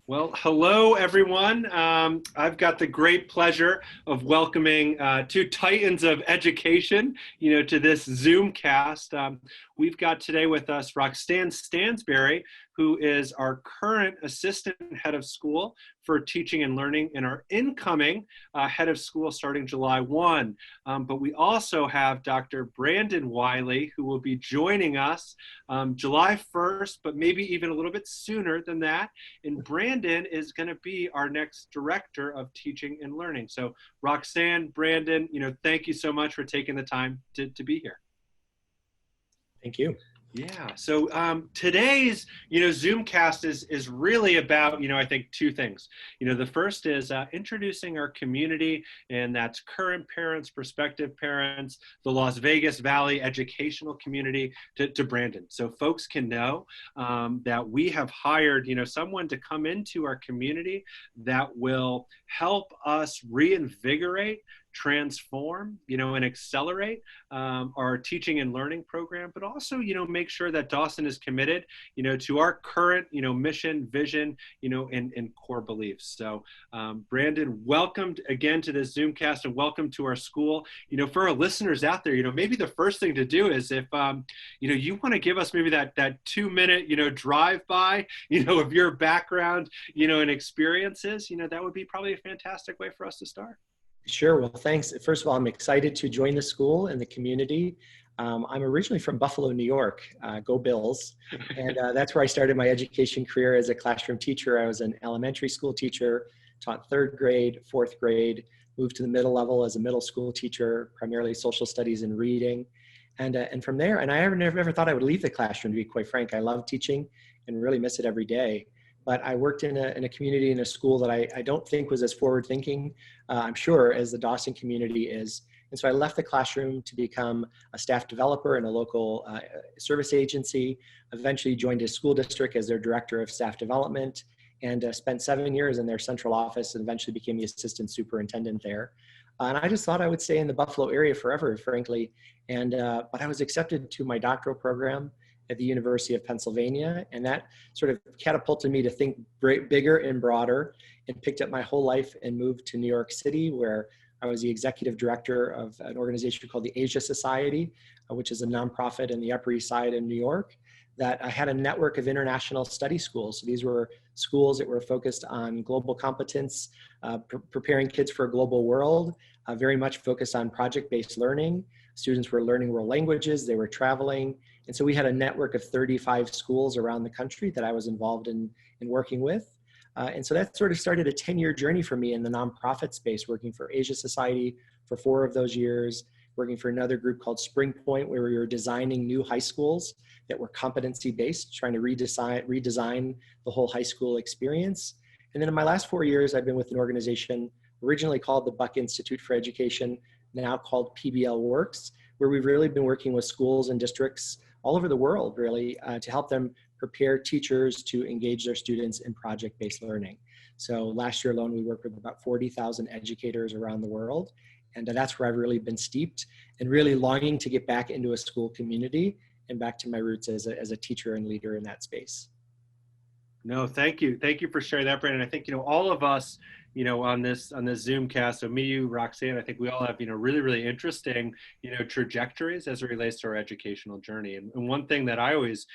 Well, hello, everyone. I've got the great pleasure of welcoming two titans of education, to this Zoomcast. We've got today with us Roxanne Stansberry, who is our current assistant head of school for teaching and learning, and our incoming head of school starting July 1. But we also have Dr. Brandon Wiley, who will be joining us July 1st, but maybe even a little bit sooner than that. And Brandon is going to be our next director of teaching and learning. So Roxanne, Brandon, thank you so much for taking the time to be here. Thank you. Yeah. So today's, Zoomcast is really about, I think two things. The first is introducing our community, and that's current parents, prospective parents, the Las Vegas Valley educational community to Brandon. So folks can know that we have hired, someone to come into our community that will help us reinvigorate, transform, and accelerate our teaching and learning program, but also, make sure that Dawson is committed, to our current, mission, vision, and core beliefs. So, Brandon, welcome again to this Zoomcast, and welcome to our school. For our listeners out there, maybe the first thing to do is if, you want to give us maybe that 2-minute, drive-by, of your background, and experiences, that would be probably a fantastic way for us to start. Sure. Well, thanks. First of all, I'm excited to join the school and the community. I'm originally from Buffalo, New York. Go Bills. And that's where I started my education career as a classroom teacher. I was an elementary school teacher, taught 3rd grade, 4th grade, moved to the middle level as a middle school teacher, primarily social studies and reading. And from there, and I never thought I would leave the classroom, to be quite frank. I love teaching and really miss it every day. But I worked in a community, in a school that I don't think was as forward thinking, I'm sure, as the Dawson community is. And so I left the classroom to become a staff developer in a local service agency, eventually joined a school district as their director of staff development, and spent 7 years in their central office, and eventually became the assistant superintendent there. And I just thought I would stay in the Buffalo area forever, frankly. But I was accepted to my doctoral program at the University of Pennsylvania. And that sort of catapulted me to think bigger and broader, and picked up my whole life and moved to New York City, where I was the executive director of an organization called the Asia Society, which is a nonprofit in the Upper East Side in New York, that I had a network of international study schools. So these were schools that were focused on global competence, preparing kids for a global world, very much focused on project-based learning. Students were learning world languages, they were traveling. And so we had a network of 35 schools around the country that I was involved in working with. And so that sort of started a 10-year journey for me in the nonprofit space, working for Asia Society for 4 of those years, working for another group called Spring Point, where we were designing new high schools that were competency-based, trying to redesign the whole high school experience. And then in my last 4 years, I've been with an organization originally called the Buck Institute for Education, now called PBL Works, where we've really been working with schools and districts all over the world, really, to help them prepare teachers to engage their students in project-based learning. So last year alone, we worked with about 40,000 educators around the world. And that's where I've really been steeped, and really longing to get back into a school community and back to my roots as a teacher and leader in that space. No, thank you. Thank you for sharing that, Brandon. I think, all of us, on this Zoomcast, so me, you, Roxanne, I think we all have, really, really interesting, trajectories as it relates to our educational journey. And one thing that I always,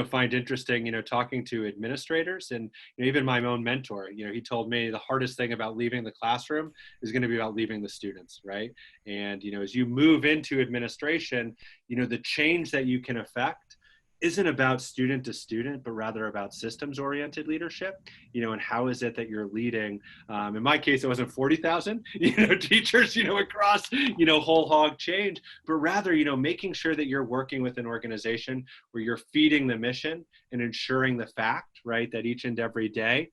find interesting, talking to administrators, and even my own mentor, he told me the hardest thing about leaving the classroom is going to be about leaving the students, right? And, as you move into administration, the change that you can affect isn't about student to student, but rather about systems oriented leadership, and how is it that you're leading? In my case, it wasn't 40,000, teachers, across, whole hog change, but rather, making sure that you're working with an organization where you're feeding the mission and ensuring the fact, right, that each and every day,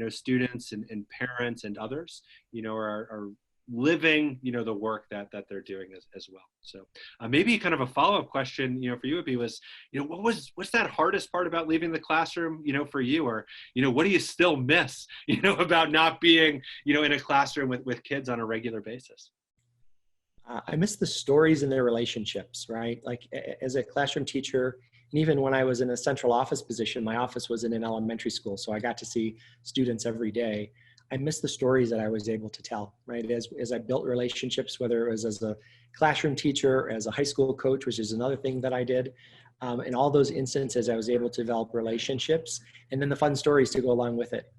students and parents and others, are living, the work that they're doing as well. So maybe kind of a follow-up question, for you would be what's that hardest part about leaving the classroom, for you, or, what do you still miss, about not being, in a classroom with kids on a regular basis? I miss the stories and their relationships, right? Like as a classroom teacher, And even when I was in a central office position, my office was in an elementary school, so I got to see students every day. I miss the stories that I was able to tell, right? As I built relationships, whether it was as a classroom teacher, as a high school coach, which is another thing that I did. In all those instances, I was able to develop relationships and then the fun stories to go along with it.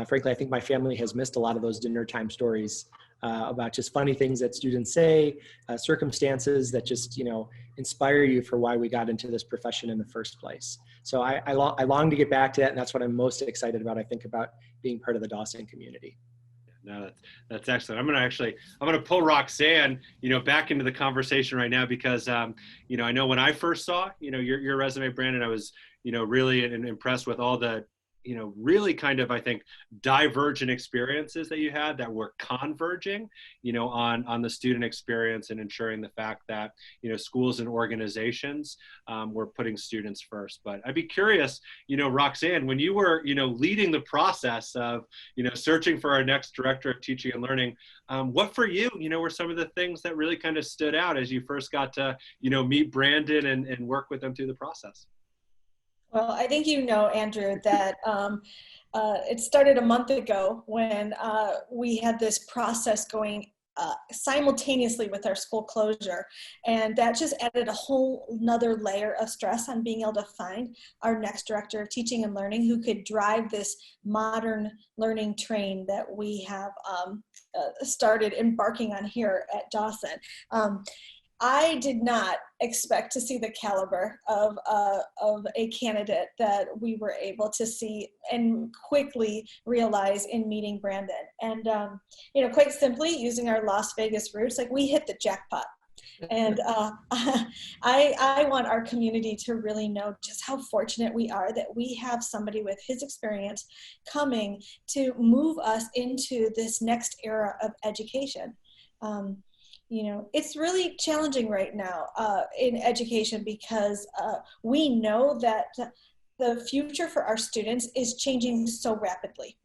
Frankly, I think my family has missed a lot of those dinner time stories about just funny things that students say, circumstances that just, inspire you for why we got into this profession in the first place. So I long to get back to that, and that's what I'm most excited about. I think about being part of the Dawson community. No, that's excellent. I'm gonna pull Roxanne, back into the conversation right now because, I know when I first saw, your resume, Brandon, I was, really impressed with all the, really kind of, I think, divergent experiences that you had that were converging, on the student experience and ensuring the fact that, schools and organizations were putting students first. But I'd be curious, Roxanne, when you were, leading the process of, searching for our next director of teaching and learning, what for you, were some of the things that really kind of stood out as you first got to, meet Brandon and work with them through the process? Well, I think Andrew, that it started a month ago when we had this process going simultaneously with our school closure. And that just added a whole nother layer of stress on being able to find our next director of teaching and learning who could drive this modern learning train that we have started embarking on here at Dawson. I did not expect to see the caliber of a candidate that we were able to see and quickly realize in meeting Brandon. And, quite simply, using our Las Vegas roots, like we hit the jackpot. And I want our community to really know just how fortunate we are that we have somebody with his experience coming to move us into this next era of education. It's really challenging right now in education because we know that the future for our students is changing so rapidly.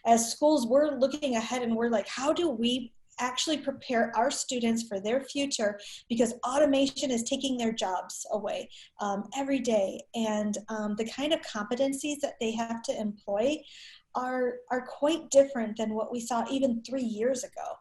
As schools, we're looking ahead and we're like, how do we actually prepare our students for their future, because automation is taking their jobs away every day. And the kind of competencies that they have to employ are quite different than what we saw even 3 years ago.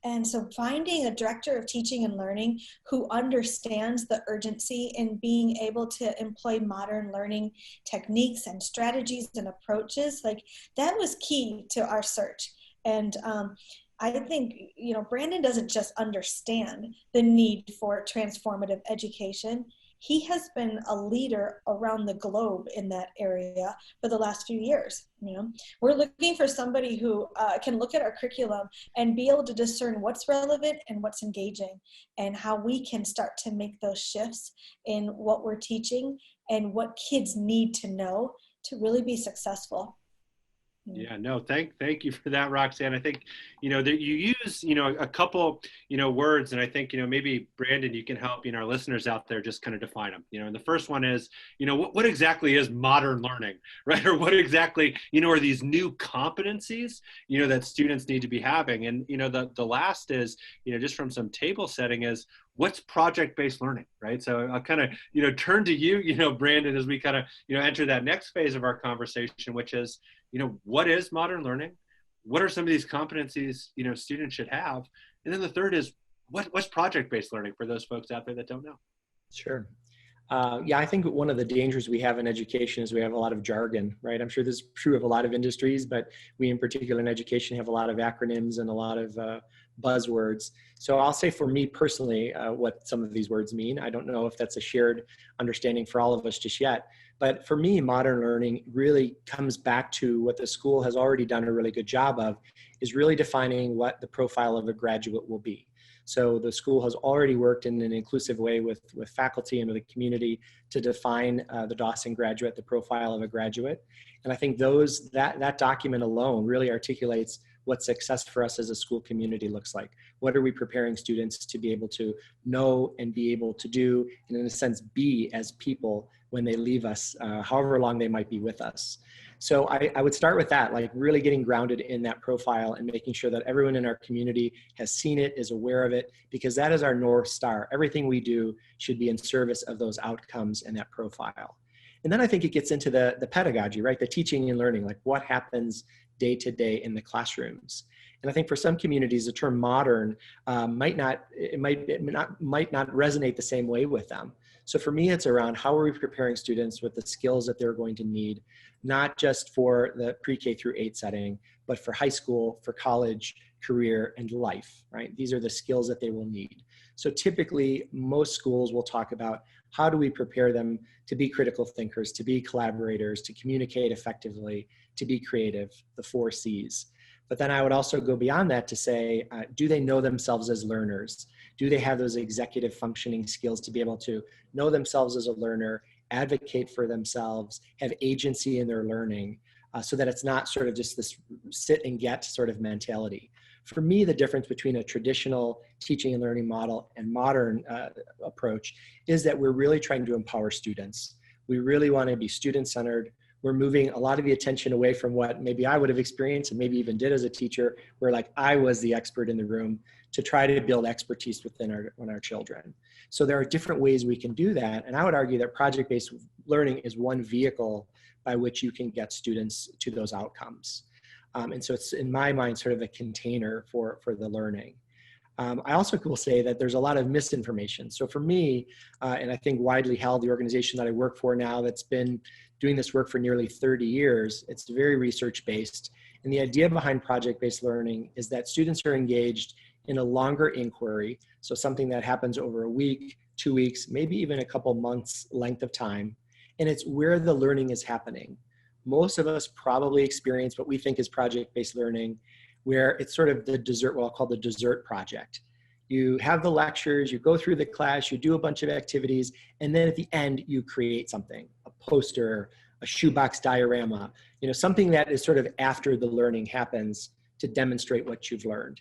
And so finding a director of teaching and learning who understands the urgency in being able to employ modern learning techniques and strategies and approaches, like that was key to our search. And I think, Brandon doesn't just understand the need for transformative education. He has been a leader around the globe in that area for the last few years. We're looking for somebody who can look at our curriculum and be able to discern what's relevant and what's engaging, and how we can start to make those shifts in what we're teaching and what kids need to know to really be successful. Yeah, no, thank you for that, Roxanne. I think, that you use, a couple, words, and I think, maybe Brandon, you can help, our listeners out there just kind of define them, and the first one is, what exactly is modern learning, right? Or what exactly, are these new competencies, that students need to be having? And, the last is, just from some table setting is, what's project-based learning, right? So I'll kind of, turn to you, Brandon, as we kind of, enter that next phase of our conversation, which is, what is modern learning? What are some of these competencies, students should have? And then the third is, what's project-based learning for those folks out there that don't know? Sure. Yeah, I think one of the dangers we have in education is we have a lot of jargon, right? I'm sure this is true of a lot of industries, but we in particular in education have a lot of acronyms and a lot of buzzwords. So I'll say for me personally, what some of these words mean. I don't know if that's a shared understanding for all of us just yet, but for me, modern learning really comes back to what the school has already done a really good job of, is really defining what the profile of a graduate will be. So the school has already worked in an inclusive way with faculty and with the community to define the Dawson graduate, the profile of a graduate. And I think that document alone really articulates what success for us as a school community looks like. What are we preparing students to be able to know and be able to do, and in a sense, be as people when they leave us, however long they might be with us. So I would start with that, like really getting grounded in that profile and making sure that everyone in our community has seen it, is aware of it, because that is our North Star. Everything we do should be in service of those outcomes and that profile. And then I think it gets into the pedagogy, right? The teaching and learning, like what happens day to day in the classrooms. And I think for some communities, the term modern might not resonate the same way with them. So for me, it's around how are we preparing students with the skills that they're going to need, not just for the pre-K through 8 setting, but for high school, for college, career, and life, right? These are the skills that they will need. So typically, most schools will talk about how do we prepare them to be critical thinkers, to be collaborators, to communicate effectively, to be creative, the 4 C's. But then I would also go beyond that to say, do they know themselves as learners? Do they have those executive functioning skills to be able to know themselves as a learner, advocate for themselves, have agency in their learning, so that it's not sort of just this sit and get sort of mentality. For me, the difference between a traditional teaching and learning model and modern approach is that we're really trying to empower students. We really want to be student-centered. We're moving a lot of the attention away from what maybe I would have experienced and maybe even did as a teacher, where like I was the expert in the room, to try to build expertise within our children. So there are different ways we can do that. And I would argue that project-based learning is one vehicle by which you can get students to those outcomes. And so it's, in my mind, sort of a container for the learning. I also will say that there's a lot of misinformation. So for me, and I think widely held, the organization that I work for now that's been doing this work for nearly 30 years, it's very research-based. And the idea behind project-based learning is that students are engaged in a longer inquiry, so something that happens over a week, 2 weeks, maybe even a couple months length of time, and it's where the learning is happening. Most of us probably experience what we think is project-based learning, where it's sort of the dessert, what I'll call the dessert project. You have the lectures, you go through the class, you do a bunch of activities, and then at the end you create something, a poster, a shoebox diorama, something that is sort of after the learning happens to demonstrate what you've learned.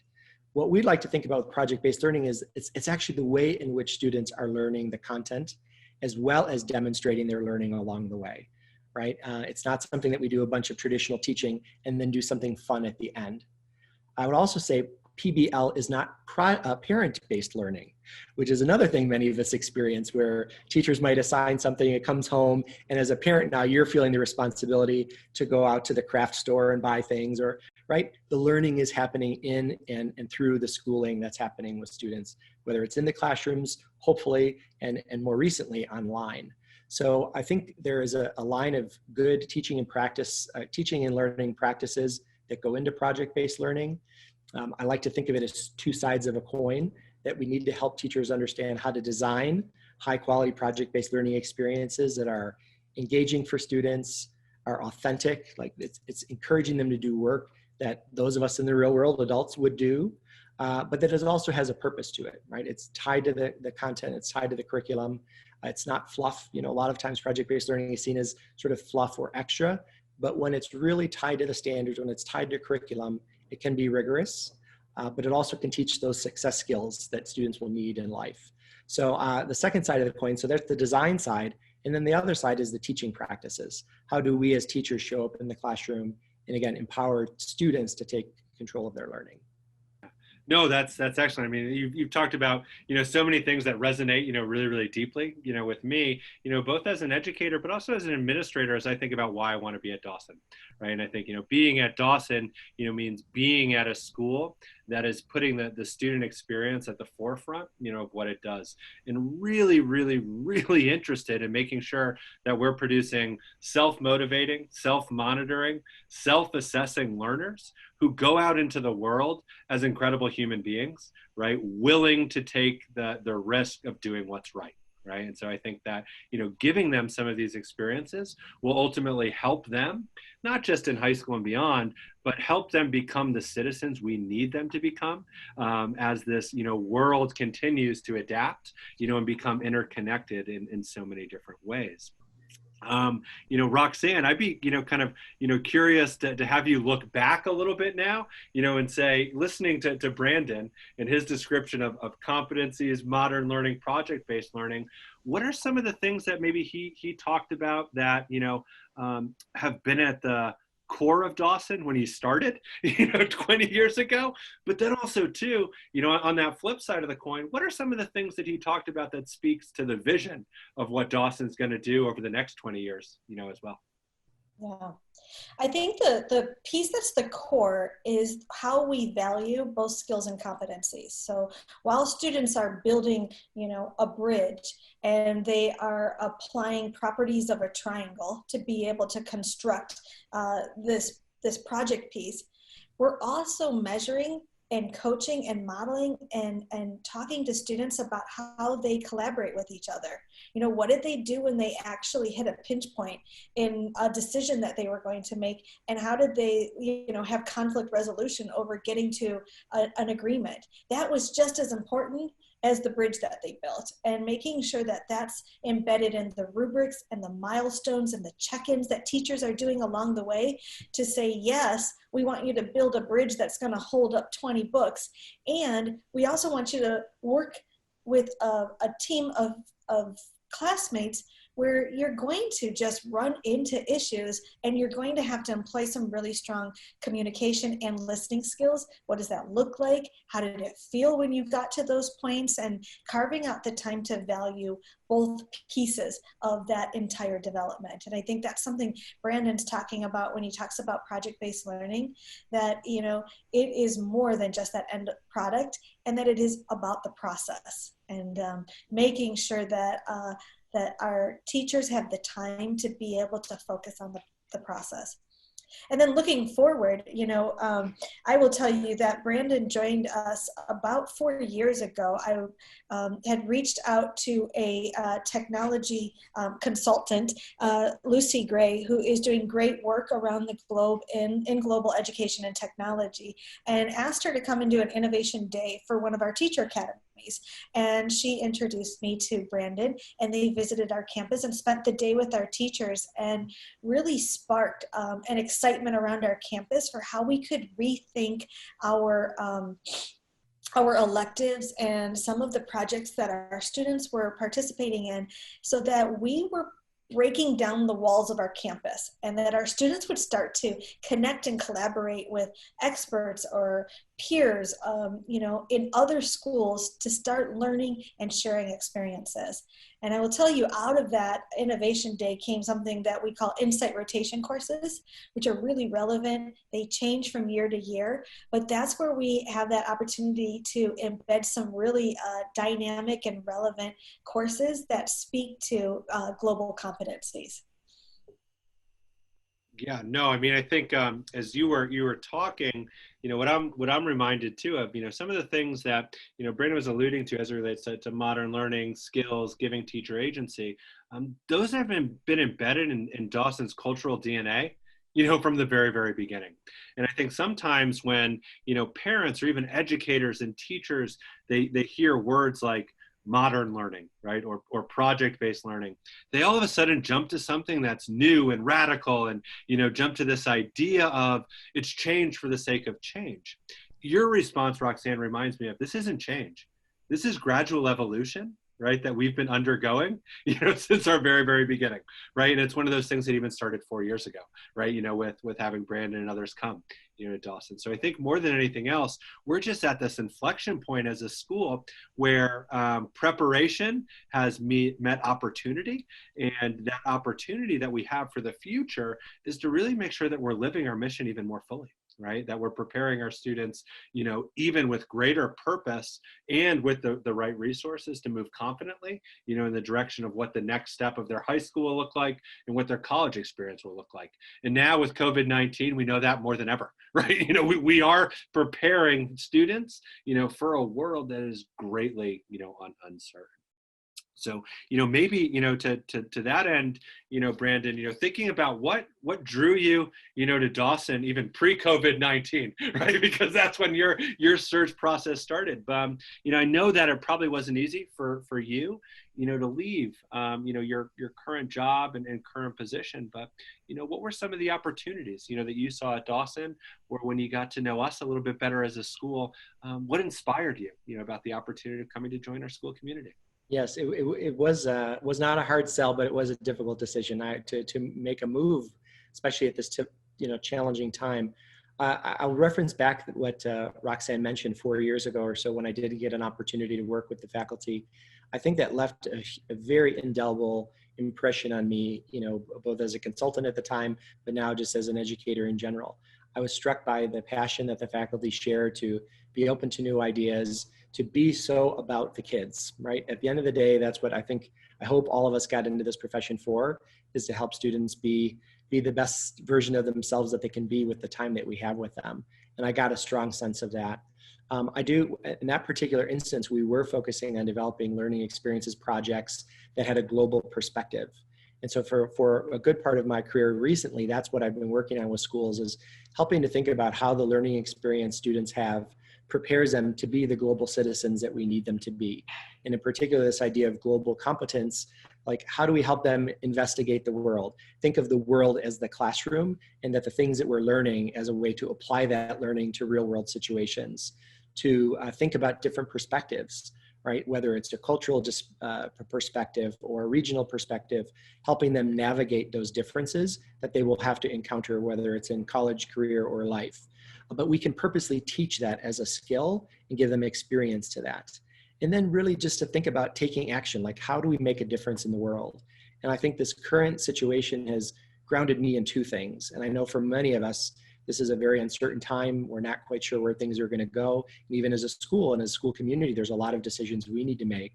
What we'd like to think about with project-based learning is it's actually the way in which students are learning the content, as well as demonstrating their learning along the way, right? It's not something that we do a bunch of traditional teaching and then do something fun at the end. I would also say PBL is not parent-based learning, which is another thing many of us experience, where teachers might assign something, it comes home, and as a parent now you're feeling the responsibility to go out to the craft store and buy things, or right? The learning is happening in and through the schooling that's happening with students, whether it's in the classrooms, hopefully, and more recently online. So I think there is a line of good teaching and practice, teaching and learning practices that go into project-based learning. I like to think of it as 2 sides of a coin, that we need to help teachers understand how to design high-quality project-based learning experiences that are engaging for students, are authentic, like it's encouraging them to do work that those of us in the real world, adults, would do, but that it also has a purpose to it, right? It's tied to the content, it's tied to the curriculum. It's not fluff. A lot of times project-based learning is seen as sort of fluff or extra, but when it's really tied to the standards, when it's tied to curriculum, it can be rigorous, but it also can teach those success skills that students will need in life. So the second side of the coin, so there's the design side, and then the other side is the teaching practices. How do we as teachers show up in the classroom and, again, empower students to take control of their learning? No, that's excellent. I mean, you've talked about, so many things that resonate, really, really deeply, with me, both as an educator, but also as an administrator, as I think about why I want to be at Dawson, right? And I think, being at Dawson, means being at a school that is putting the student experience at the forefront, of what it does, and really, really, really interested in making sure that we're producing self-motivating, self-monitoring, self-assessing learners who go out into the world as incredible human beings, right? Willing to take the risk of doing what's right. Right. And so I think that, giving them some of these experiences will ultimately help them, not just in high school and beyond, but help them become the citizens we need them to become, as this, world continues to adapt, and become interconnected in so many different ways. Roxanne, I'd be, kind of, curious to have you look back a little bit now, and say, listening to Brandon and his description of competencies, modern learning, project-based learning, what are some of the things that maybe he talked about that, have been at the core of Dawson when he started, 20 years ago? But then also too, on that flip side of the coin, what are some of the things that he talked about that speaks to the vision of what Dawson's going to do over the next 20 years, as well? Yeah. I think the piece that's the core is how we value both skills and competencies. So while students are building, a bridge and they are applying properties of a triangle to be able to construct this project piece, we're also measuring and coaching and modeling and talking to students about how they collaborate with each other. What did they do when they actually hit a pinch point in a decision that they were going to make, and how did they, have conflict resolution over getting to an agreement? That was just as important as the bridge that they built, and making sure that that's embedded in the rubrics and the milestones and the check-ins that teachers are doing along the way to say, yes, we want you to build a bridge that's going to hold up 20 books. And we also want you to work with a team of classmates where you're going to just run into issues and you're going to have to employ some really strong communication and listening skills. What does that look like? How did it feel when you got to those points? And carving out the time to value both pieces of that entire development. And I think that's something Brandon's talking about when he talks about project-based learning, that, it is more than just that end product, and that it is about the process, and making sure that that our teachers have the time to be able to focus on the process. And then looking forward, I will tell you that Brandon joined us about 4 years ago. I had reached out to a technology consultant, Lucy Gray, who is doing great work around the globe in global education and technology, and asked her to come and do an innovation day for one of our teacher academies. And she introduced me to Brandon, and they visited our campus and spent the day with our teachers, and really sparked an excitement around our campus for how we could rethink our electives and some of the projects that our students were participating in, so that we were breaking down the walls of our campus, and that our students would start to connect and collaborate with experts or peers, in other schools, to start learning and sharing experiences. And I will tell you, out of that innovation day came something that we call insight rotation courses, which are really relevant. They change from year to year, but that's where we have that opportunity to embed some really dynamic and relevant courses that speak to global competencies. Yeah, no, I mean, I think as you were talking, what I'm reminded too of, some of the things that, Brandon was alluding to as it relates to modern learning, skills, giving teacher agency, those have been embedded in Dawson's cultural DNA, from the very, very beginning. And I think sometimes when, parents or even educators and teachers, they hear words like modern learning, right? Or project-based learning, they all of a sudden jump to something that's new and radical, and, jump to this idea of it's change for the sake of change. Your response, Roxanne, reminds me of, this isn't change. This is gradual evolution, right? That we've been undergoing, since our very, very beginning, right? And it's one of those things that even started 4 years ago, right? With having Brandon and others come, to Dawson. So I think more than anything else, we're just at this inflection point as a school where preparation has met opportunity, and that opportunity that we have for the future is to really make sure that we're living our mission even more fully. Right? That we're preparing our students, even with greater purpose and with the right resources to move confidently, in the direction of what the next step of their high school will look like and what their college experience will look like. And now with COVID-19, we know that more than ever, right? We are preparing students, for a world that is greatly, uncertain. So, maybe, to that end, Brandon, thinking about what drew you, to Dawson even pre-COVID-19, right? Because that's when your search process started. But, I know that it probably wasn't easy for you, to leave, your current job and current position. But, what were some of the opportunities, that you saw at Dawson, or when you got to know us a little bit better as a school? What inspired you, about the opportunity of coming to join our school community? Yes, it was not a hard sell, but it was a difficult decision to make a move, especially at this challenging time. I'll reference back what Roxanne mentioned 4 years ago or so when I did get an opportunity to work with the faculty. I think that left a very indelible impression on me, both as a consultant at the time, but now just as an educator in general. I was struck by the passion that the faculty shared to be open to new ideas, to be so about the kids, right? At the end of the day, that's what I hope all of us got into this profession for, is to help students be the best version of themselves that they can be with the time that we have with them. And I got a strong sense of that. In that particular instance, we were focusing on developing learning experiences projects that had a global perspective. And so for a good part of my career recently, that's what I've been working on with schools, is helping to think about how the learning experience students have prepares them to be the global citizens that we need them to be. And in particular, this idea of global competence, like how do we help them investigate the world? Think of the world as the classroom, and that the things that we're learning as a way to apply that learning to real world situations, to think about different perspectives, right? Whether it's a cultural perspective or a regional perspective, helping them navigate those differences that they will have to encounter, whether it's in college, career, or life. But we can purposely teach that as a skill and give them experience to that. And then really just to think about taking action, like how do we make a difference in the world? And I think this current situation has grounded me in two things. And I know for many of us, this is a very uncertain time. We're not quite sure where things are going to go. And even as a school and as a school community, there's a lot of decisions we need to make.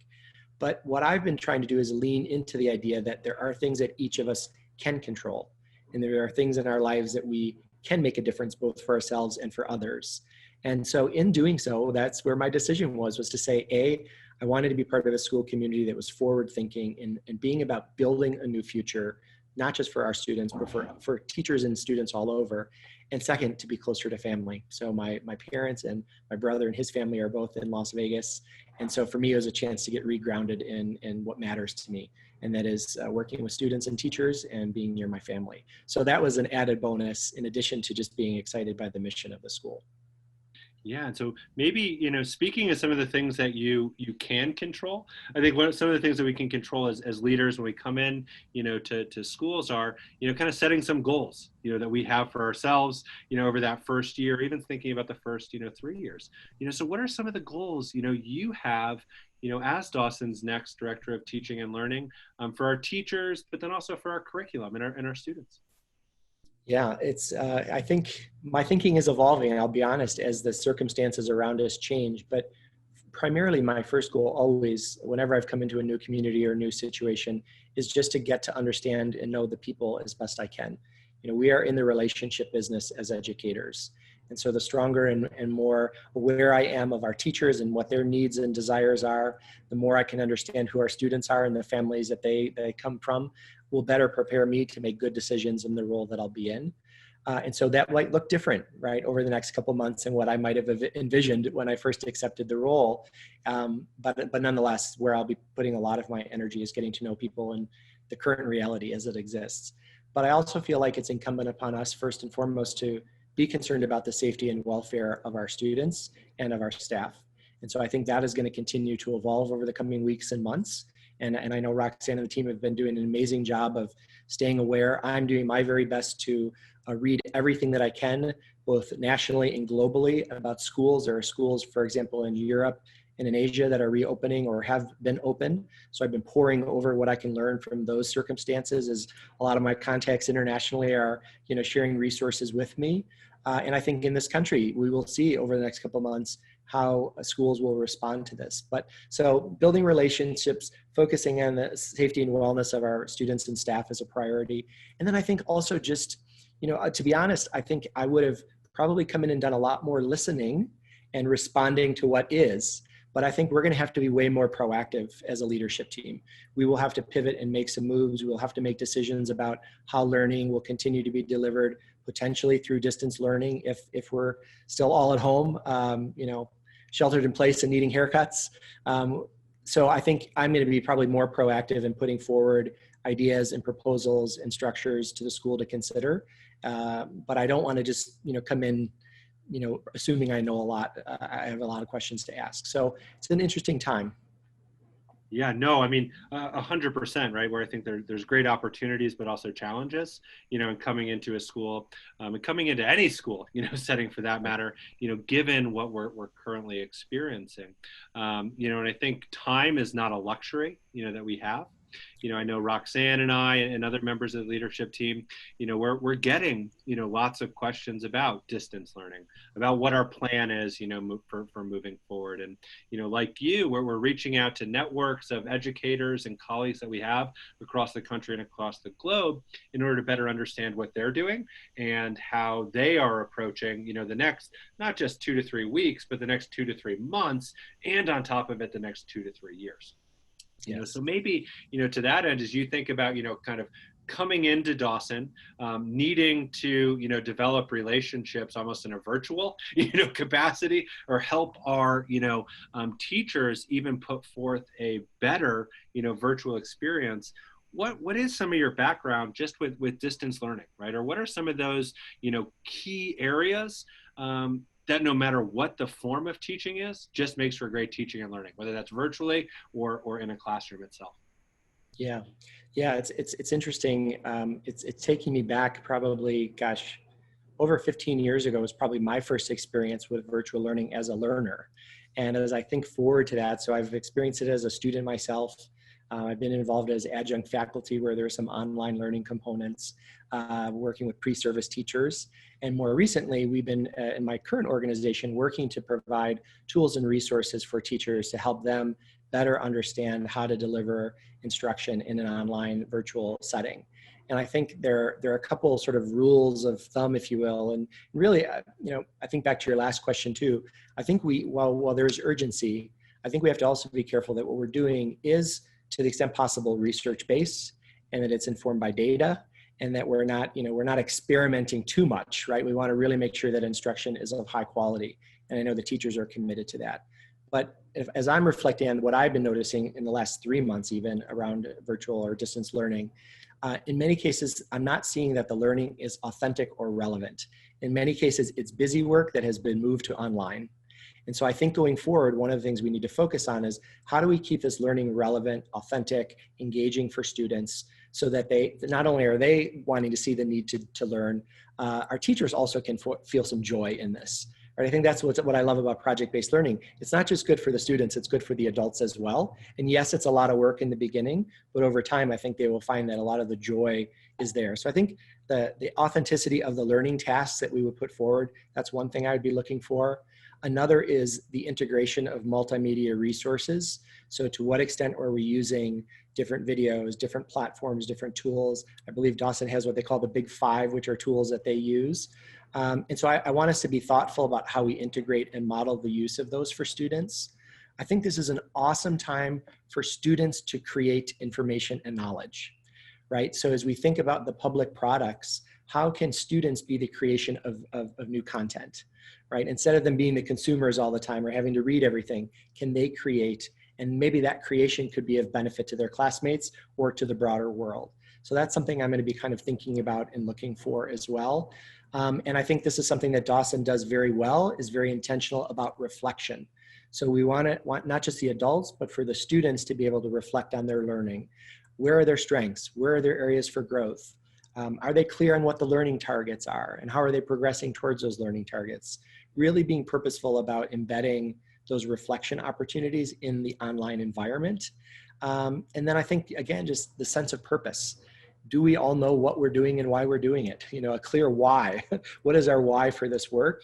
But what I've been trying to do is lean into the idea that there are things that each of us can control. And there are things in our lives that we can make a difference both for ourselves and for others. And so in doing so, that's where my decision was to say, I wanted to be part of a school community that was forward thinking and being about building a new future, not just for our students, but for teachers and students all over. And second, to be closer to family. So my parents and my brother and his family are both in Las Vegas. And so for me, it was a chance to get regrounded in what matters to me. And that is working with students and teachers and being near my family. So that was an added bonus in addition to just being excited by the mission of the school. Yeah, and so maybe, speaking of some of the things that you can control, I think some of the things that we can control as leaders when we come in, to schools are, kind of setting some goals, that we have for ourselves, over that first year, even thinking about the first, 3 years. So what are some of the goals, you have, as Dawson's next Director of Teaching and Learning, for our teachers, but then also for our curriculum and our students? Yeah, I think my thinking is evolving, and I'll be honest, as the circumstances around us change. But primarily my first goal always, whenever I've come into a new community or a new situation, is just to get to understand and know the people as best I can. We are in the relationship business as educators. And so the stronger and more aware I am of our teachers and what their needs and desires are, the more I can understand who our students are and the families that they come from, will better prepare me to make good decisions in the role that I'll be in. And so that might look different, right, over the next couple of months than what I might have envisioned when I first accepted the role. But nonetheless, where I'll be putting a lot of my energy is getting to know people and the current reality as it exists. But I also feel like it's incumbent upon us, first and foremost, to be concerned about the safety and welfare of our students and of our staff. And so I think that is going to continue to evolve over the coming weeks and months. And I know Roxanne and the team have been doing an amazing job of staying aware. I'm doing my very best to read everything that I can, both nationally and globally, about schools. There are schools, for example, in Europe and in Asia that are reopening or have been open. So I've been poring over what I can learn from those circumstances, as a lot of my contacts internationally are, sharing resources with me. And I think in this country, we will see over the next couple of months how schools will respond to this. But so building relationships, focusing on the safety and wellness of our students and staff is a priority. And then I think also just, to be honest, I think I would have probably come in and done a lot more listening and responding to what is. But I think we're going to have to be way more proactive as a leadership team. We will have to pivot and make some moves. We will have to make decisions about how learning will continue to be delivered, potentially through distance learning if we're still all at home, sheltered in place and needing haircuts. So I think I'm going to be probably more proactive in putting forward ideas and proposals and structures to the school to consider. But I don't want to just, come in, assuming I know a lot. I have a lot of questions to ask. So it's an interesting time. Yeah, no, I mean, 100%, right? Where I think there's great opportunities, but also challenges, in coming into a school, and coming into any school, setting for that matter, given what we're currently experiencing. And I think time is not a luxury, that we have. I know Roxanne and I and other members of the leadership team, we're getting, lots of questions about distance learning, about what our plan is, for moving forward. And, like you, where we're reaching out to networks of educators and colleagues that we have across the country and across the globe in order to better understand what they're doing and how they are approaching, the next, not just 2 to 3 weeks, but the next 2 to 3 months, and on top of it, the next 2 to 3 years. So maybe, to that end, as you think about, kind of coming into Dawson, needing to, develop relationships almost in a virtual, capacity, or help our, teachers even put forth a better, virtual experience. What is some of your background just with distance learning, right? Or what are some of those, key areas that no matter what the form of teaching is, just makes for great teaching and learning, whether that's virtually or in a classroom itself? Yeah, it's interesting. It's taking me back probably, over 15 years ago was probably my first experience with virtual learning as a learner. And as I think forward to that, so I've experienced it as a student myself. I've been involved as adjunct faculty where there are some online learning components, working with pre-service teachers. And more recently, we've been, in my current organization, working to provide tools and resources for teachers to help them better understand how to deliver instruction in an online virtual setting. And I think there are a couple sort of rules of thumb, if you will. And really, I think back to your last question too. I think while there's urgency, I think we have to also be careful that what we're doing is, to the extent possible, research-based, and that it's informed by data, and that we're not experimenting too much, right? We want to really make sure that instruction is of high quality. And I know the teachers are committed to that. But as I'm reflecting on what I've been noticing in the last 3 months, even around virtual or distance learning, in many cases, I'm not seeing that the learning is authentic or relevant. In many cases, it's busy work that has been moved to online. And so I think going forward, one of the things we need to focus on is how do we keep this learning relevant, authentic, engaging for students, so that they, not only are they wanting to see the need to learn, our teachers also can feel some joy in this. Right? I think that's what I love about project-based learning. It's not just good for the students, it's good for the adults as well. And yes, it's a lot of work in the beginning, but over time, I think they will find that a lot of the joy is there. So I think the authenticity of the learning tasks that we would put forward, that's one thing I would be looking for. Another is the integration of multimedia resources. So to what extent are we using different videos, different platforms, different tools? I believe Dawson has what they call the Big Five, which are tools that they use. And so I want us to be thoughtful about how we integrate and model the use of those for students. I think this is an awesome time for students to create information and knowledge, right? So as we think about the public products, how can students be the creation of new content, right? Instead of them being the consumers all the time or having to read everything, can they create? And maybe that creation could be of benefit to their classmates or to the broader world. So that's something I'm going to be kind of thinking about and looking for as well. And I think this is something that Dawson does very well, is very intentional about reflection. So we want not just the adults, but for the students to be able to reflect on their learning. Where are their strengths? Where are their areas for growth? Are they clear on what the learning targets are? And how are they progressing towards those learning targets? Really being purposeful about embedding those reflection opportunities in the online environment. And then I think, again, just the sense of purpose. Do we all know what we're doing and why we're doing it? A clear why. What is our why for this work?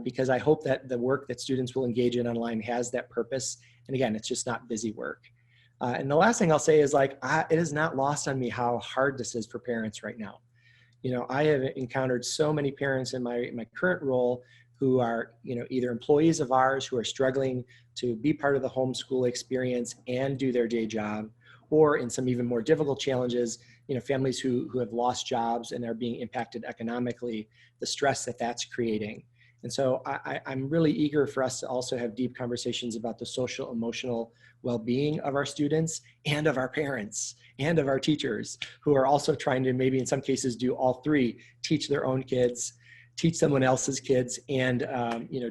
Because I hope that the work that students will engage in online has that purpose. And again, it's just not busy work. And the last thing I'll say is it is not lost on me how hard this is for parents right now. I have encountered so many parents in my current role who are, either employees of ours who are struggling to be part of the homeschool experience and do their day job, or in some even more difficult challenges, families who have lost jobs and are being impacted economically, the stress that that's creating. And so I'm really eager for us to also have deep conversations about the social, emotional well-being of our students and of our parents and of our teachers, who are also trying to maybe in some cases do all three: teach their own kids, teach someone else's kids, and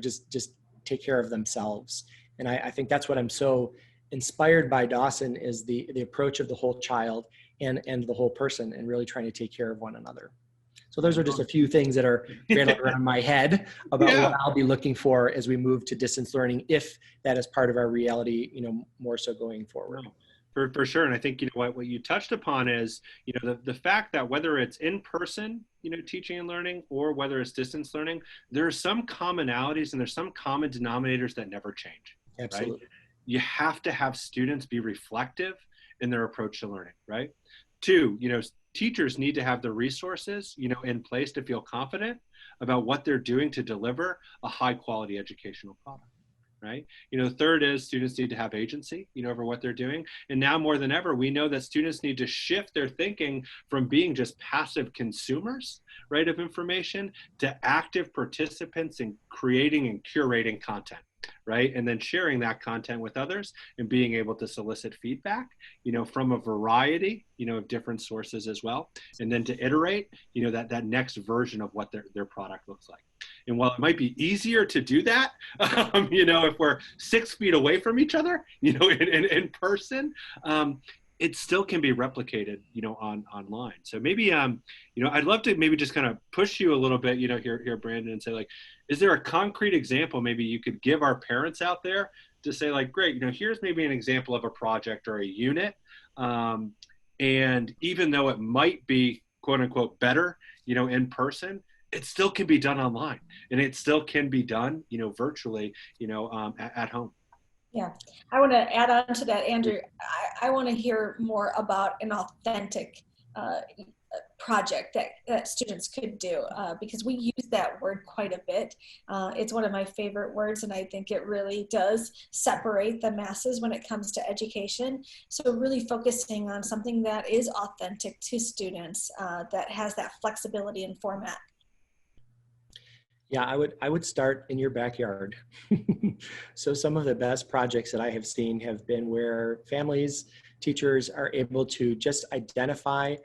just take care of themselves. And I think that's what I'm so inspired by Dawson, is the approach of the whole child and the whole person, and really trying to take care of one another. So those are just a few things that are random around my head about what I'll be looking for as we move to distance learning, if that is part of our reality, more so going forward. For sure. And I think, what you touched upon is, the fact that whether it's in person, teaching and learning, or whether it's distance learning, there are some commonalities and there's some common denominators that never change. Absolutely. Right? You have to have students be reflective in their approach to learning, right? Two, teachers need to have the resources, in place to feel confident about what they're doing to deliver a high quality educational product, right? Third is students need to have agency, over what they're doing. And now more than ever, we know that students need to shift their thinking from being just passive consumers, right, of information, to active participants in creating and curating content, right? And then sharing that content with others and being able to solicit feedback, from a variety, of different sources as well. And then to iterate, that next version of what their product looks like. And while it might be easier to do that, if we're 6 feet away from each other, in person, it still can be replicated, online. So maybe, I'd love to maybe just kind of push you a little bit, here, Brandon, and say, like, is there a concrete example maybe you could give our parents out there to say, like, great, here's maybe an example of a project or a unit. And even though it might be quote unquote better, in person, it still can be done online, and it still can be done, virtually, at home. Yeah, I want to add on to that, Andrew. I want to hear more about an authentic project that students could do, because we use that word quite a bit. It's one of my favorite words, and I think it really does separate the masses when it comes to education. So really focusing on something that is authentic to students, that has that flexibility in format. Yeah, I would start in your backyard. So some of the best projects that I have seen have been where families, teachers are able to just identify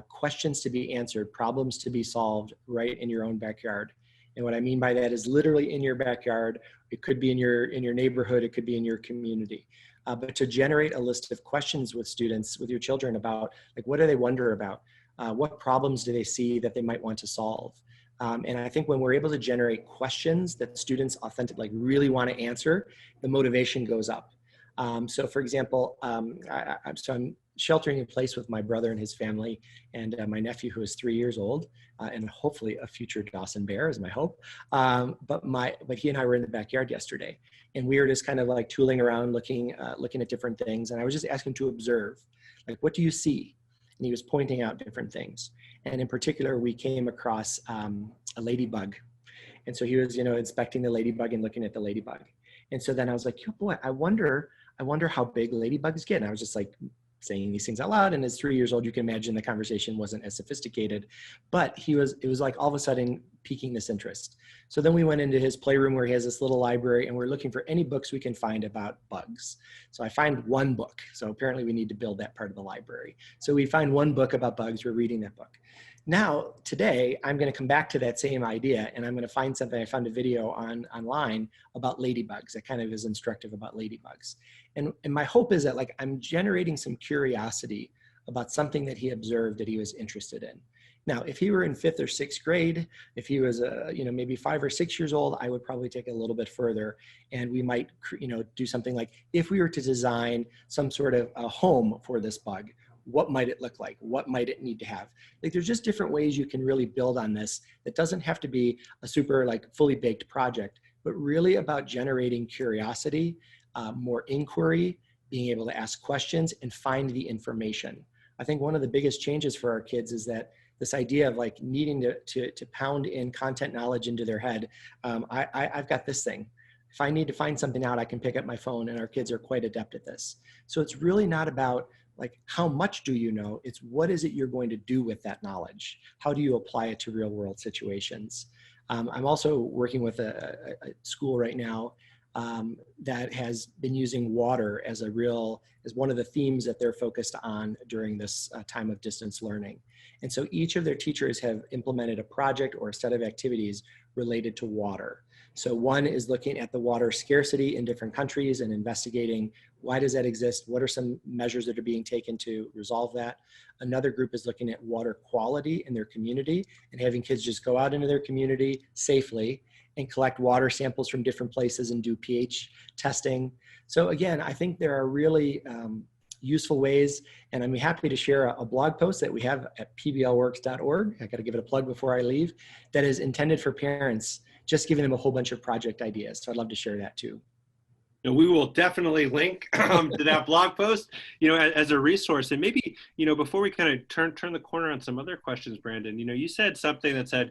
questions to be answered, problems to be solved right in your own backyard. And what I mean by that is literally in your backyard. It could be in your neighborhood, it could be in your community. But to generate a list of questions with students, with your children, about, like, what do they wonder about? What problems do they see that they might want to solve? And I think when we're able to generate questions that students authentically, really want to answer, the motivation goes up. So for example, so I'm sheltering in place with my brother and his family, and my nephew, who is 3 years old, and hopefully a future Dawson Bear is my hope. But he and I were in the backyard yesterday, and we were just kind of like tooling around, looking at different things. And I was just asking to observe, like, what do you see? And he was pointing out different things. And in particular, we came across a ladybug. And so he was, inspecting the ladybug and looking at the ladybug. And so then I was like, oh boy, I wonder how big ladybugs get. And I was just like saying these things out loud. And as 3 years old, you can imagine the conversation wasn't as sophisticated, but it was like all of a sudden piquing this interest. So then we went into his playroom where he has this little library, and we're looking for any books we can find about bugs. So I find one book. So apparently we need to build that part of the library. So we find one book about bugs. We're reading that book. Now, today, I'm going to come back to that same idea, and I'm going to find something. I found a video online about ladybugs that kind of is instructive about ladybugs. And my hope is that, like, I'm generating some curiosity about something that he observed that he was interested in. Now, if he were in 5th or 6th grade, if he was, maybe 5 or 6 years old, I would probably take it a little bit further, and we might, do something like, if we were to design some sort of a home for this bug, what might it look like? What might it need to have? Like, there's just different ways you can really build on this. That doesn't have to be a super, like, fully baked project, but really about generating curiosity, more inquiry, being able to ask questions and find the information. I think one of the biggest changes for our kids is that this idea of like needing to pound in content knowledge into their head. I've got this thing. If I need to find something out, I can pick up my phone, and our kids are quite adept at this. So it's really not about like, how much do you know? It's what is it you're going to do with that knowledge? How do you apply it to real world situations? I'm also working with a school right now that has been using water as one of the themes that they're focused on during this time of distance learning. And so each of their teachers have implemented a project or a set of activities related to water. So one is looking at the water scarcity in different countries and investigating why does that exist? What are some measures that are being taken to resolve that? Another group is looking at water quality in their community and having kids just go out into their community safely and collect water samples from different places and do pH testing. So again, I think there are really useful ways, and I'm happy to share a blog post that we have at pblworks.org. I got to give it a plug before I leave. That is intended for parents, just giving them a whole bunch of project ideas. So I'd love to share that too. And we will definitely link to that blog post, as a resource. And maybe, before we kind of turn the corner on some other questions, Brandon, you said something that said,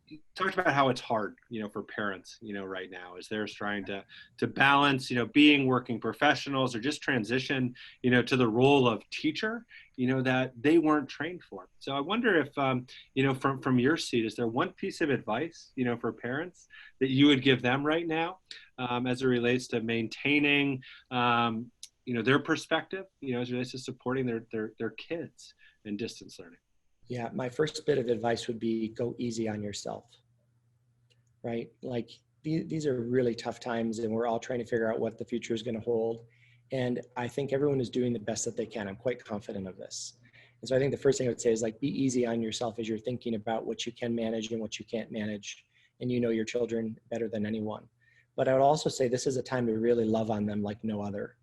you talked about how it's hard, for parents, right now as they're trying to balance, being working professionals or just transition, to the role of teacher, that they weren't trained for. So I wonder if, from your seat, is there one piece of advice, for parents that you would give them right now, as it relates to maintaining, their perspective, as it relates to supporting their kids in distance learning? Yeah, my first bit of advice would be go easy on yourself, right? Like these are really tough times and we're all trying to figure out what the future is going to hold. And I think everyone is doing the best that they can. I'm quite confident of this. And so I think the first thing I would say is like, be easy on yourself as you're thinking about what you can manage and what you can't manage. And you know your children better than anyone. But I would also say this is a time to really love on them like no other,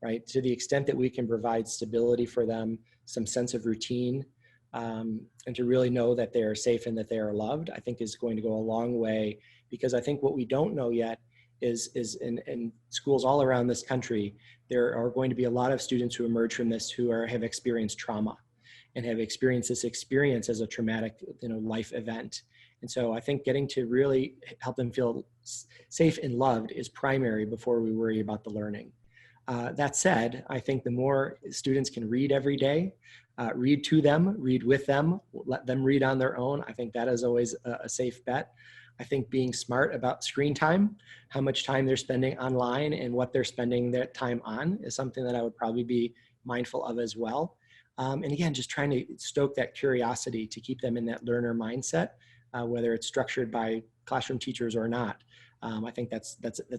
right? To the extent that we can provide stability for them, some sense of routine, and to really know that they are safe and that they are loved, I think is going to go a long way, because I think what we don't know yet is in schools all around this country, there are going to be a lot of students who emerge from this who have experienced trauma and have experienced this experience as a traumatic, life event. And so I think getting to really help them feel safe and loved is primary before we worry about the learning. That said, I think the more students can read every day, read to them, read with them, let them read on their own, I think that is always a safe bet. I think being smart about screen time, how much time they're spending online and what they're spending their time on is something that I would probably be mindful of as well. And again, just trying to stoke that curiosity to keep them in that learner mindset, whether it's structured by classroom teachers or not. I think that's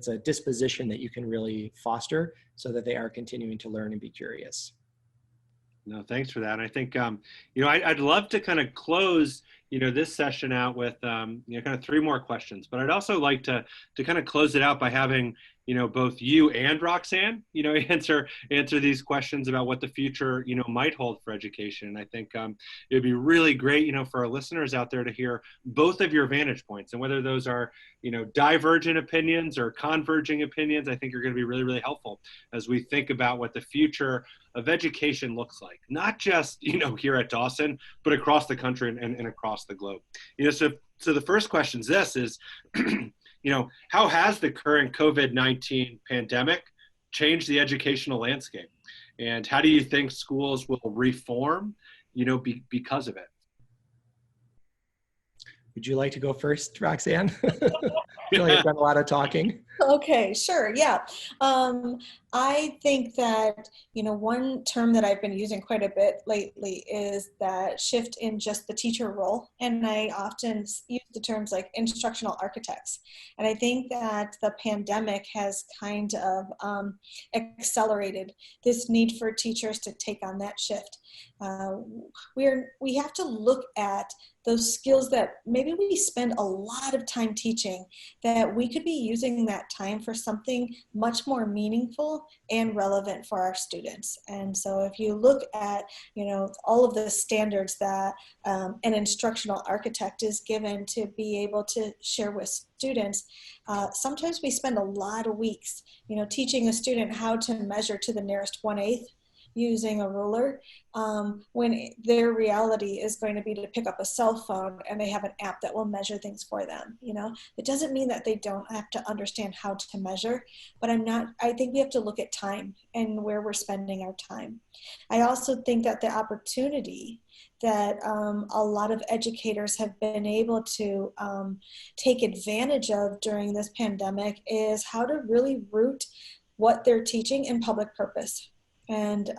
a disposition that you can really foster so that they are continuing to learn and be curious. No, thanks for that. And I think, I'd love to kind of close, this session out with, kind of three more questions, but I'd also like to kind of close it out by having, both you and Roxanne, answer these questions about what the future, might hold for education. And I think it would be really great, for our listeners out there to hear both of your vantage points, and whether those are, divergent opinions or converging opinions, I think are going to be really, really helpful as we think about what the future of education looks like, not just, here at Dawson, but across the country and across the globe. So the first question is, how has the current COVID-19 pandemic changed the educational landscape? And how do you think schools will reform, because of it? Would you like to go first, Roxanne? I feel like I've done a lot of talking. Okay, sure. Yeah. I think that, one term that I've been using quite a bit lately is that shift in just the teacher role. And I often use the terms like instructional architects. And I think that the pandemic has kind of accelerated this need for teachers to take on that shift. We have to look at those skills that maybe we spend a lot of time teaching, that we could be using that time for something much more meaningful and relevant for our students. And so if you look at, all of the standards that an instructional architect is given to be able to share with students, sometimes we spend a lot of weeks, teaching a student how to measure to the nearest 1/8, using a ruler, when their reality is going to be to pick up a cell phone and they have an app that will measure things for them. It doesn't mean that they don't have to understand how to measure, but I think we have to look at time and where we're spending our time. I also think that the opportunity that a lot of educators have been able to take advantage of during this pandemic is how to really root what they're teaching in public purpose. And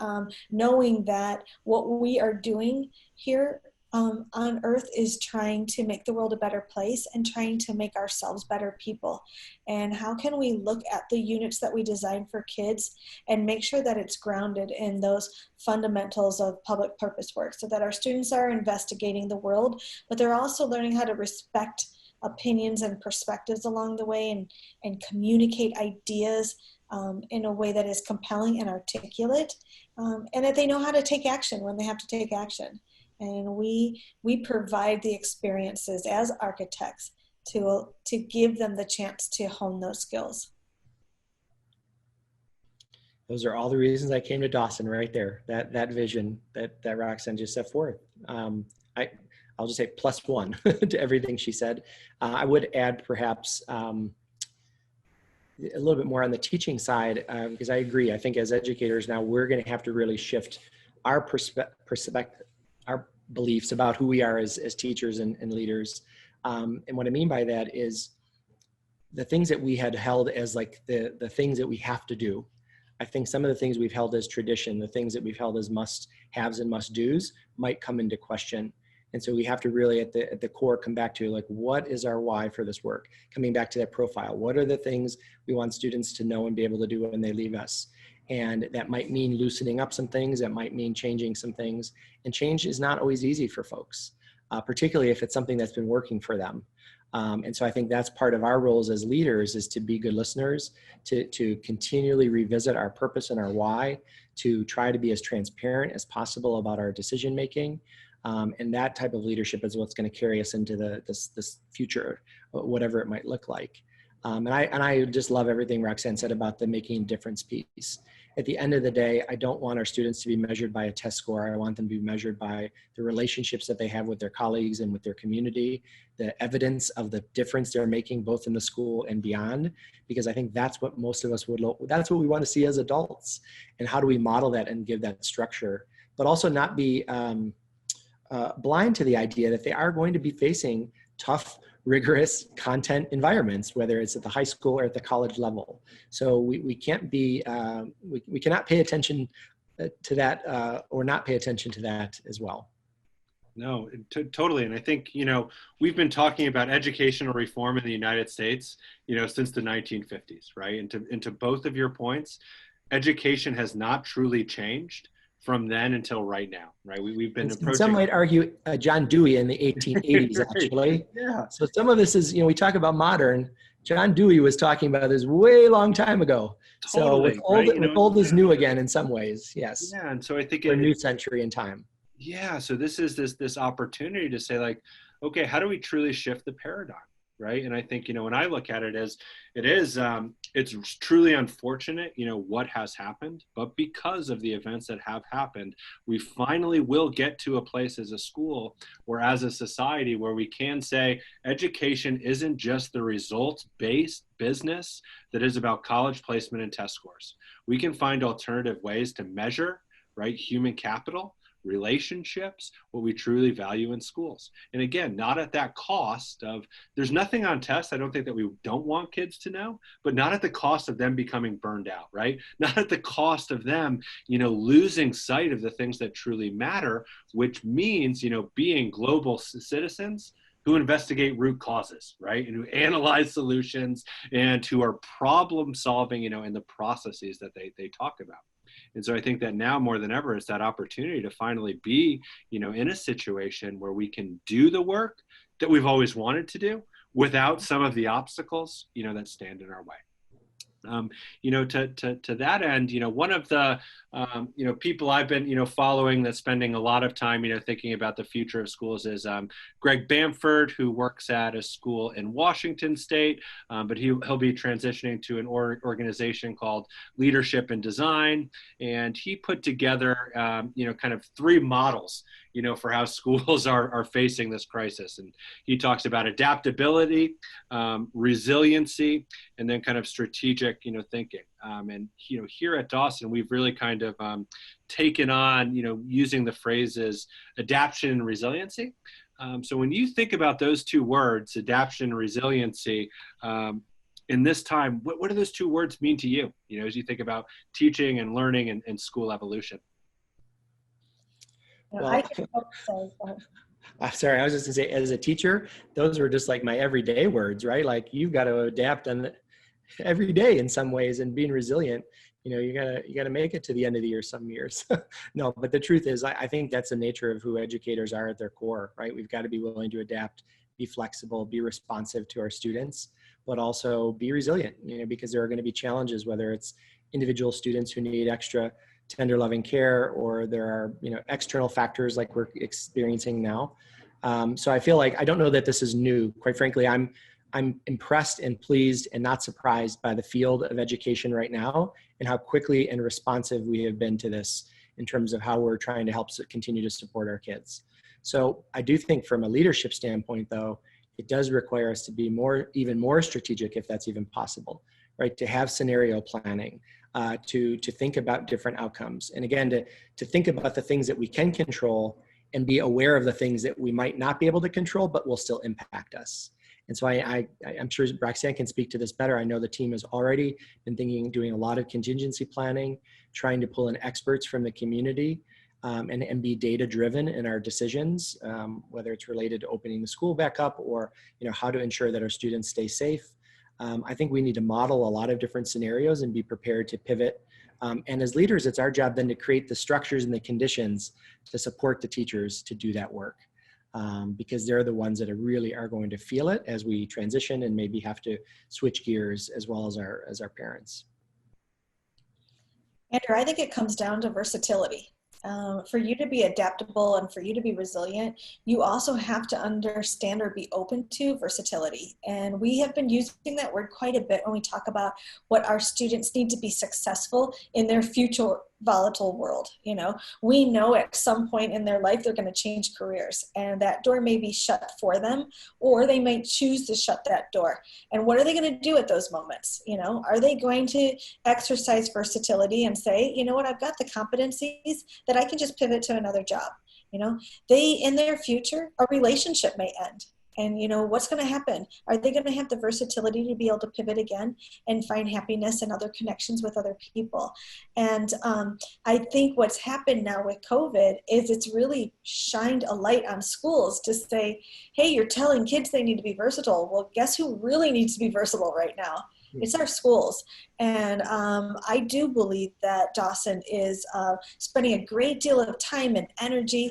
knowing that what we are doing here on earth is trying to make the world a better place and trying to make ourselves better people. And how can we look at the units that we design for kids and make sure that it's grounded in those fundamentals of public purpose work, so that our students are investigating the world, but they're also learning how to respect opinions and perspectives along the way, and communicate ideas in a way that is compelling and articulate, and that they know how to take action when they have to take action. And we provide the experiences as architects to give them the chance to hone those skills. Those are all the reasons I came to Dawson right there. That vision that Roxanne just set forth. I'll just say +1 to everything she said. I would add perhaps a little bit more on the teaching side, because I agree. I think as educators now, we're going to have to really shift our perspective, our beliefs about who we are as teachers and leaders. And what I mean by that is the things that we had held as like the things that we have to do. I think some of the things we've held as tradition, the things that we've held as must-haves and must-dos might come into question. And so we have to really at the core come back to like, what is our why for this work? Coming back to that profile, what are the things we want students to know and be able to do when they leave us? And that might mean loosening up some things, that might mean changing some things. And change is not always easy for folks, particularly if it's something that's been working for them. And so I think that's part of our roles as leaders, is to be good listeners, to continually revisit our purpose and our why, to try to be as transparent as possible about our decision making. And that type of leadership is what's going to carry us into this future, whatever it might look like. And I just love everything Roxanne said about the making a difference piece. At the end of the day, I don't want our students to be measured by a test score. I want them to be measured by the relationships that they have with their colleagues and with their community, the evidence of the difference they're making both in the school and beyond, because I think that's what most of us that's what we want to see as adults. And how do we model that and give that structure, but also not be blind to the idea that they are going to be facing tough, rigorous content environments, whether it's at the high school or at the college level. So we can't be, we cannot pay attention to that or not pay attention to that as well. No, totally. And I think, we've been talking about educational reform in the United States, since the 1950s, right? And to both of your points, education has not truly changed from then until right now, right? We've been approaching. Some might argue John Dewey in the 1880s, actually. Yeah. So some of this is, we talk about modern. John Dewey was talking about this way long time ago. Totally, so old is new again in some ways, yes. Yeah, and so I think we're a new century in time. Yeah, so this is this opportunity to say like, okay, how do we truly shift the paradigm? Right. And I think, when I look at it as it's truly unfortunate, what has happened, but because of the events that have happened, we finally will get to a place as a school or as a society where we can say education isn't just the results-based business that is about college placement and test scores. We can find alternative ways to measure, right, human capital, relationships, what we truly value in schools. And again, not at that cost of, there's nothing on tests I don't think that we don't want kids to know, but not at the cost of them becoming burned out, right? Not at the cost of them, losing sight of the things that truly matter, which means, being global citizens who investigate root causes, right? And who analyze solutions and who are problem solving, in the processes that they talk about. And so I think that now more than ever, it's that opportunity to finally be, in a situation where we can do the work that we've always wanted to do without some of the obstacles, that stand in our way. To that end, one of the, people I've been, following that's spending a lot of time, thinking about the future of schools is Greg Bamford, who works at a school in Washington State, but he'll be transitioning to an organization called Leadership and Design. And he put together, kind of three models, for how schools are facing this crisis. And he talks about adaptability, resiliency, and then kind of strategic, thinking. And, here at Dawson, we've really kind of taken on, using the phrases adaptation and resiliency. So when you think about those two words, adaptation and resiliency, in this time, what do those two words mean to you, as you think about teaching and learning and school evolution? Well, sorry, I was just gonna say, as a teacher, those were just like my everyday words, right? Like, you've got to adapt every day in some ways, and being resilient. You gotta make it to the end of the year some years. No, but the truth is, I think that's the nature of who educators are at their core, right? We've got to be willing to adapt, be flexible, be responsive to our students, but also be resilient, because there are going to be challenges, whether it's individual students who need extra tender loving care, or there are, external factors like we're experiencing now. So I feel like, I don't know that this is new. Quite frankly, I'm impressed and pleased and not surprised by the field of education right now, and how quickly and responsive we have been to this in terms of how we're trying to help continue to support our kids. So I do think, from a leadership standpoint, though, it does require us to be even more strategic, if that's even possible, right? To have scenario planning, to think about different outcomes. And again, to think about the things that we can control, and be aware of the things that we might not be able to control, but will still impact us. And so I'm sure Roxanne can speak to this better. I know the team has already been doing a lot of contingency planning, trying to pull in experts from the community, and be data driven in our decisions, whether it's related to opening the school back up, or how to ensure that our students stay safe. I think we need to model a lot of different scenarios and be prepared to pivot. And as leaders, it's our job then to create the structures and the conditions to support the teachers to do that work. Because they're the ones that really are going to feel it as we transition, and maybe have to switch gears, as well as our parents. Andrew, I think it comes down to versatility. For you to be adaptable and for you to be resilient, you also have to understand or be open to versatility. And we have been using that word quite a bit when we talk about what our students need to be successful in their future volatile world. We know at some point in their life they're going to change careers, and that door may be shut for them, or they might choose to shut that door. And what are they going to do at those moments? Are they going to exercise versatility and say, you know what, I've got the competencies that I can just pivot to another job? In their future, a relationship may end. And what's going to happen? Are they going to have the versatility to be able to pivot again and find happiness and other connections with other people? And I think what's happened now with COVID is it's really shined a light on schools to say, hey, you're telling kids they need to be versatile. Well, guess who really needs to be versatile right now? It's our schools. And I do believe that Dawson is spending a great deal of time and energy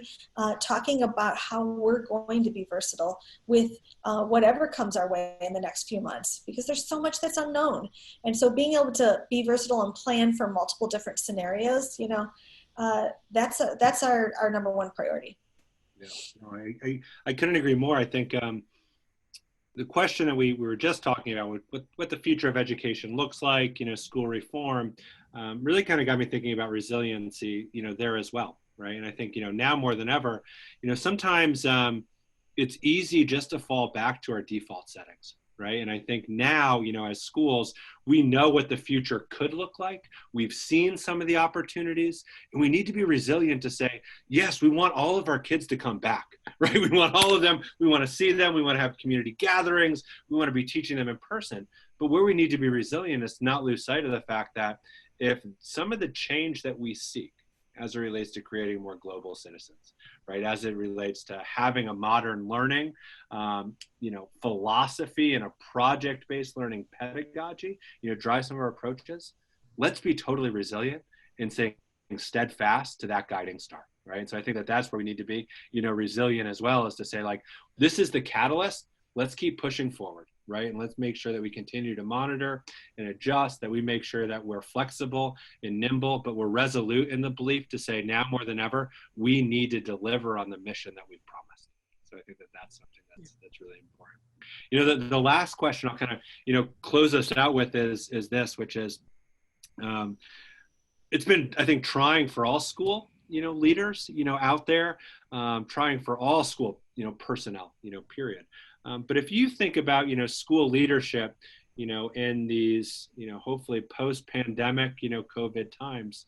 talking about how we're going to be versatile with whatever comes our way in the next few months, because there's so much that's unknown. And so being able to be versatile and plan for multiple different scenarios, that's our number one priority. Yeah, no, I couldn't agree more. I think the question that we were just talking about, what the future of education looks like, school reform, really kind of got me thinking about resiliency, there as well, right? And I think, now more than ever, sometimes it's easy just to fall back to our default settings, right? And I think now, as schools, we know what the future could look like. We've seen some of the opportunities, and we need to be resilient to say, yes, we want all of our kids to come back, right? We want all of them. We want to see them. We want to have community gatherings. We want to be teaching them in person. But where we need to be resilient is not lose sight of the fact that if some of the change that we seek as it relates to creating more global citizens, right? As it relates to having a modern learning, philosophy and a project-based learning pedagogy, drive some of our approaches. Let's be totally resilient in staying steadfast to that guiding star, right? And so I think that that's where we need to be, resilient as well, as to say, like, this is the catalyst. Let's keep pushing forward, right? And let's make sure that we continue to monitor and adjust, that we make sure that we're flexible and nimble, but we're resolute in the belief to say now more than ever, we need to deliver on the mission that we've promised. So I think that that's something that's really important. You know, the last question I'll kind of, you know, close us out with is this, which is, it's been, I think, trying for all school, you know, leaders, you know, out there, trying for all school, you know, personnel, you know, period. But if you think about, you know, school leadership, you know, in these, you know, hopefully post-pandemic, you know, COVID times,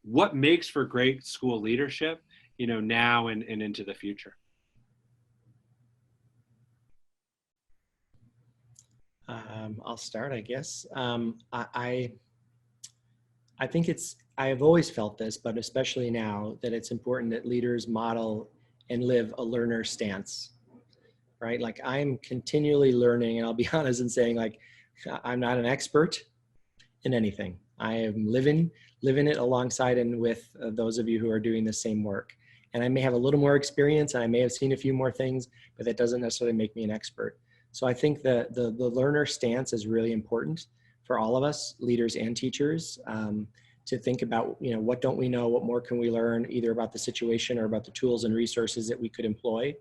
what makes for great school leadership, you know, now and into the future? I'll start, I guess. I think I have always felt this, but especially now, that it's important that leaders model and live a learner stance, right? Like, I'm continually learning, and I'll be honest in saying, like, I'm not an expert in anything. I am living it alongside and with those of you who are doing the same work. And I may have a little more experience and I may have seen a few more things, but that doesn't necessarily make me an expert. So I think the learner stance is really important for all of us, leaders and teachers, to think about, you know, what don't we know, what more can we learn, either about the situation or about the tools and resources that we could employ.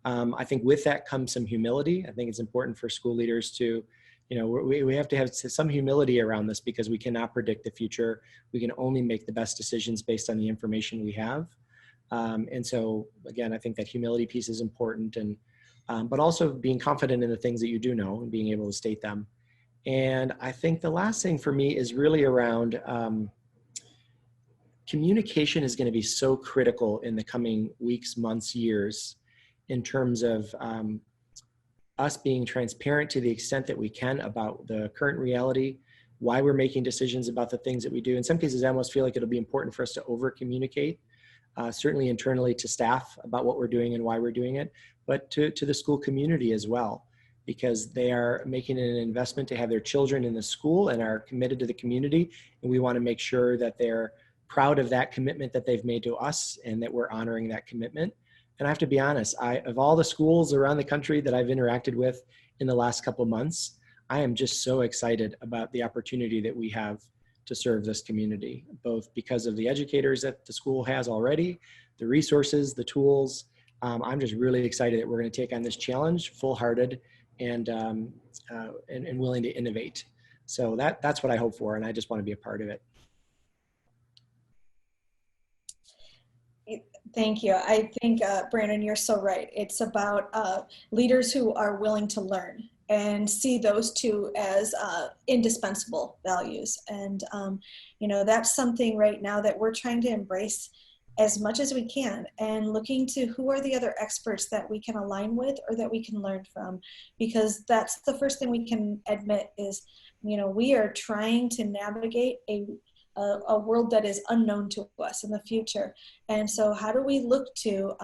I think with that comes some humility. I think it's important for school leaders to, you know, we have to have some humility around this, because we cannot predict the future. We can only make the best decisions based on the information we have. And so, again, I think that humility piece is important, and but also being confident in the things that you do know and being able to state them. And I think the last thing for me is really around communication is going to be so critical in the coming weeks, months, years, in terms of us being transparent to the extent that we can about the current reality, why we're making decisions about the things that we do. In some cases, I almost feel like it'll be important for us to over communicate, certainly internally to staff about what we're doing and why we're doing it, but to the school community as well, because they are making an investment to have their children in the school and are committed to the community. And we want to make sure that they're proud of that commitment that they've made to us and that we're honoring that commitment. And I have to be honest, of all the schools around the country that I've interacted with in the last couple of months, I am just so excited about the opportunity that we have to serve this community, both because of the educators that the school has already, the resources, the tools. I'm just really excited that we're going to take on this challenge full-hearted and willing to innovate. So that's what I hope for, and I just want to be a part of it. Thank you. I think, Brandon, you're so right. It's about leaders who are willing to learn and see those two as indispensable values. And, you know, that's something right now that we're trying to embrace as much as we can, and looking to who are the other experts that we can align with or that we can learn from, because that's the first thing we can admit is, you know, we are trying to navigate a world that is unknown to us in the future. And so how do we look to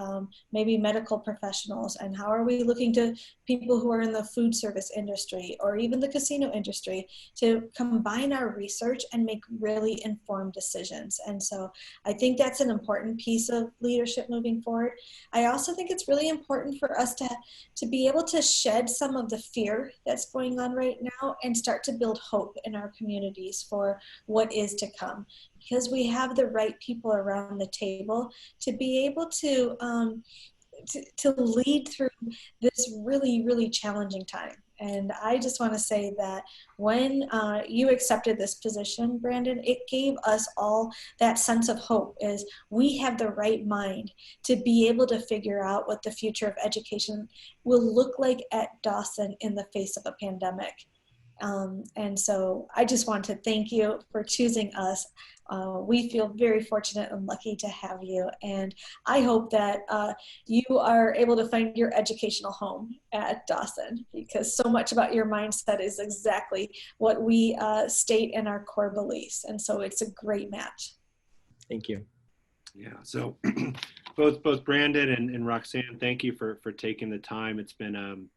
maybe medical professionals, and how are we looking to people who are in the food service industry or even the casino industry to combine our research and make really informed decisions? And so I think that's an important piece of leadership moving forward. I also think it's really important for us to be able to shed some of the fear that's going on right now and start to build hope in our communities for what is to come, because we have the right people around the table to be able to lead through this really, really challenging time. And I just want to say that when you accepted this position, Brandon, it gave us all that sense of hope, is we have the right mind to be able to figure out what the future of education will look like at Dawson in the face of a pandemic. And so I just want to thank you for choosing us. We feel very fortunate and lucky to have you. And I hope that you are able to find your educational home at Dawson, because so much about your mindset is exactly what we state in our core beliefs. And so it's a great match. Thank you. Yeah, so both Brandon and Roxanne, thank you for taking the time. It's been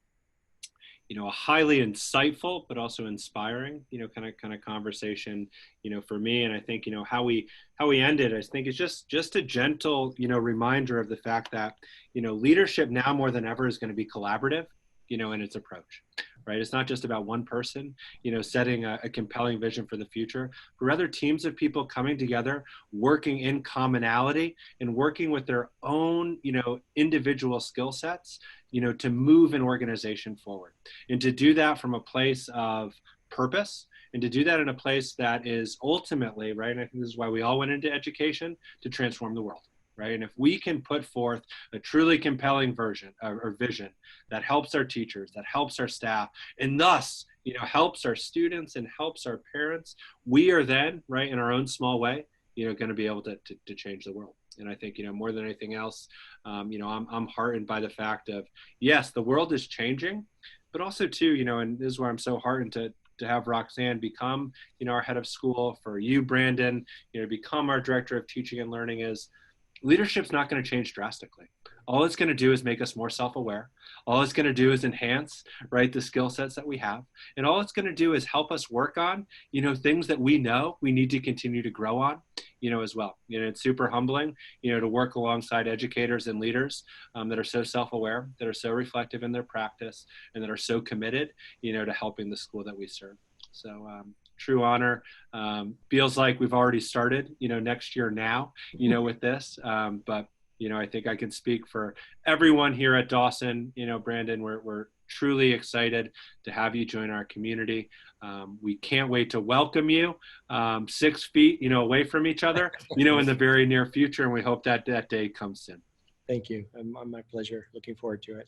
you know, a highly insightful, but also inspiring, you know, kind of conversation, you know, for me. And I think, you know, how we ended, I think, is just a gentle, you know, reminder of the fact that, you know, leadership now more than ever is going to be collaborative. in its approach, right? It's not just about one person, setting a compelling vision for the future, but rather teams of people coming together, working in commonality and working with their own, individual skill sets, to move an organization forward, and to do that from a place of purpose, and to do that in a place that is ultimately, right, and I think this is why we all went into education, to transform the world, right? And if we can put forth a truly compelling version or vision that helps our teachers, that helps our staff, and thus, helps our students and helps our parents, we are then, right, in our own small way, going to be able to change the world. And I think, more than anything else, I'm heartened by the fact of, yes, the world is changing, but also too, and this is where I'm so heartened to have Roxanne become, our head of school, for you, Brandon, become our director of teaching and learning, is leadership's not going to change drastically. All it's going to do is make us more self-aware. All it's going to do is enhance, right, the skill sets that we have. And all it's going to do is help us work on, things that we know we need to continue to grow on, as well. It's super humbling, to work alongside educators and leaders that are so self-aware, that are so reflective in their practice, and that are so committed, to helping the school that we serve. So true honor. Feels like we've already started, next year now, with this. But, I think I can speak for everyone here at Dawson. Brandon, we're truly excited to have you join our community. We can't wait to welcome you 6 feet, away from each other, in the very near future. And we hope that that day comes soon. Thank you. My pleasure. Looking forward to it.